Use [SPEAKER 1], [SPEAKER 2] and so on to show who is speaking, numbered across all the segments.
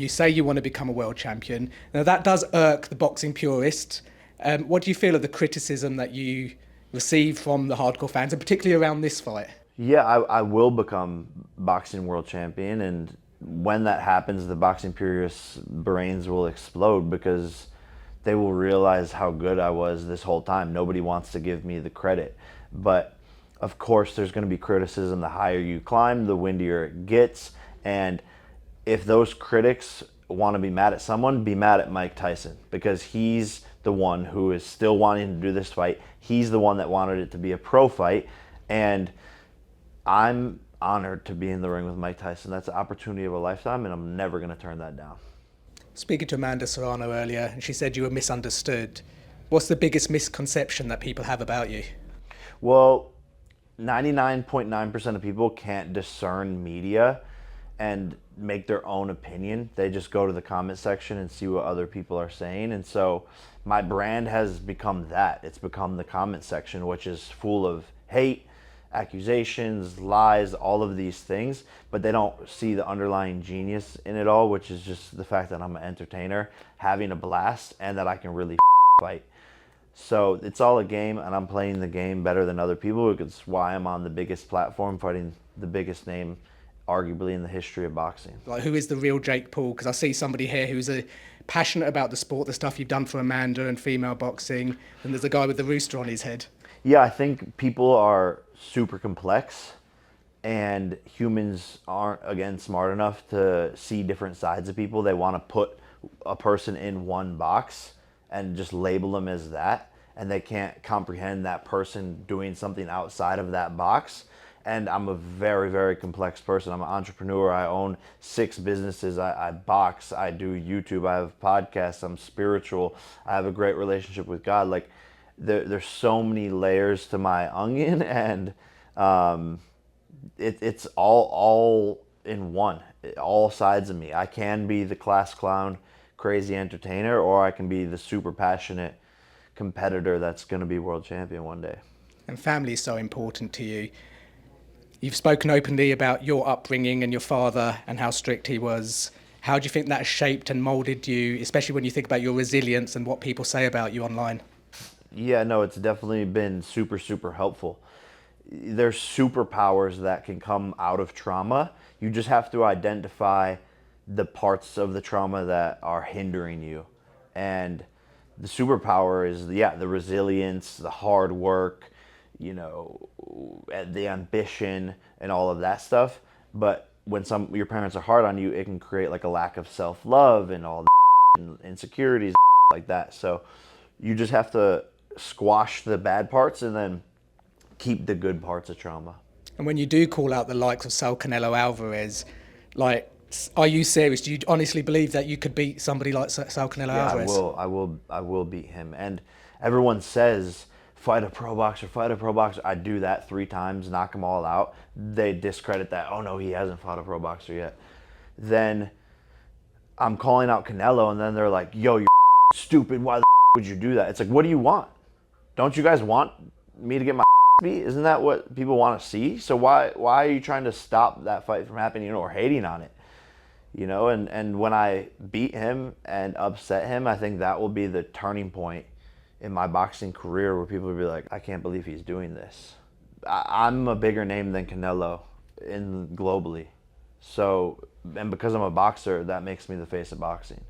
[SPEAKER 1] You say you want to become a world champion. Now, that does irk the boxing purist. What do you feel of the criticism that you receive from the hardcore fans, and particularly around this fight?
[SPEAKER 2] Yeah, I will become boxing world champion, and when that happens, the boxing purists' brains will explode because they will realize how good I was this whole time. Nobody wants to give me the credit. But of course, there's going to be criticism. The higher you climb, the windier it gets. And if those critics want to be mad at someone, be mad at Mike Tyson, because he's the one who is still wanting to do this fight. He's the one that wanted it to be a pro fight. And I'm honored to be in the ring with Mike Tyson. That's an opportunity of a lifetime, and I'm never going to turn that down.
[SPEAKER 1] Speaking to Amanda Serrano earlier, and she said you were misunderstood. What's the biggest misconception that people have about you?
[SPEAKER 2] Well, 99.9% of people can't discern media and make their own opinion. They just go to the comment section and see what other people are saying. And so my brand has become that. It's become the comment section, which is full of hate, accusations, lies, all of these things, but they don't see the underlying genius in it all, which is just the fact that I'm an entertainer, having a blast, and that I can really fight. So it's all a game, and I'm playing the game better than other people, which is why I'm on the biggest platform, fighting the biggest name arguably in the history of boxing.
[SPEAKER 1] Like, who is the real Jake Paul? Because I see somebody here who's passionate about the sport, the stuff you've done for Amanda and female boxing, and there's a guy with the rooster on his head.
[SPEAKER 2] Yeah, I think people are super complex, and humans aren't, again, smart enough to see different sides of people. They want to put a person in one box and just label them as that, and they can't comprehend that person doing something outside of that box. And I'm a very, very complex person. I'm an entrepreneur. I own 6 businesses. I box. I do YouTube. I have podcasts. I'm spiritual. I have a great relationship with God. Like, there's so many layers to my onion, and it's all in one. All sides of me. I can be the class clown, crazy entertainer, or I can be the super passionate competitor that's going to be world champion one day.
[SPEAKER 1] And family is so important to you. You've spoken openly about your upbringing and your father and how strict he was. How do you think that shaped and molded you, especially when you think about your resilience and what people say about you online?
[SPEAKER 2] Yeah, no, it's definitely been super, super helpful. There's superpowers that can come out of trauma. You just have to identify the parts of the trauma that are hindering you. And the superpower is, yeah, the resilience, the hard work, you know, the ambition and all of that stuff. But when your parents are hard on you, it can create like a lack of self-love and all the insecurities like that. So you just have to squash the bad parts and then keep the good parts of trauma.
[SPEAKER 1] And when you do call out the likes of Saul Canelo Alvarez, like, are you serious? Do you honestly believe that you could beat somebody like Saul Canelo Alvarez?
[SPEAKER 2] I will beat him. And everyone says, fight a pro boxer, fight a pro boxer. I do that 3 times, knock them all out. They discredit that. Oh no, he hasn't fought a pro boxer yet. Then I'm calling out Canelo, and then they're like, yo, you're stupid. Why the would you do that? It's like, what do you want? Don't you guys want me to get my beat? Isn't that what people want to see? So why are you trying to stop that fight from happening, or hating on it? You know, and when I beat him and upset him, I think that will be the turning point in my boxing career where people will be like, I can't believe he's doing this. I'm a bigger name than Canelo globally. So, and because I'm a boxer, that makes me the face of boxing.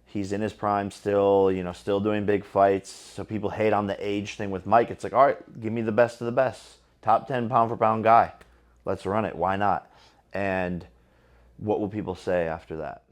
[SPEAKER 2] He's in his prime still, you know, still doing big fights. So people hate on the age thing with Mike. It's like, all right, give me the best of the best. Top 10 pound for pound guy. Let's run it. Why not? And what will people say after that?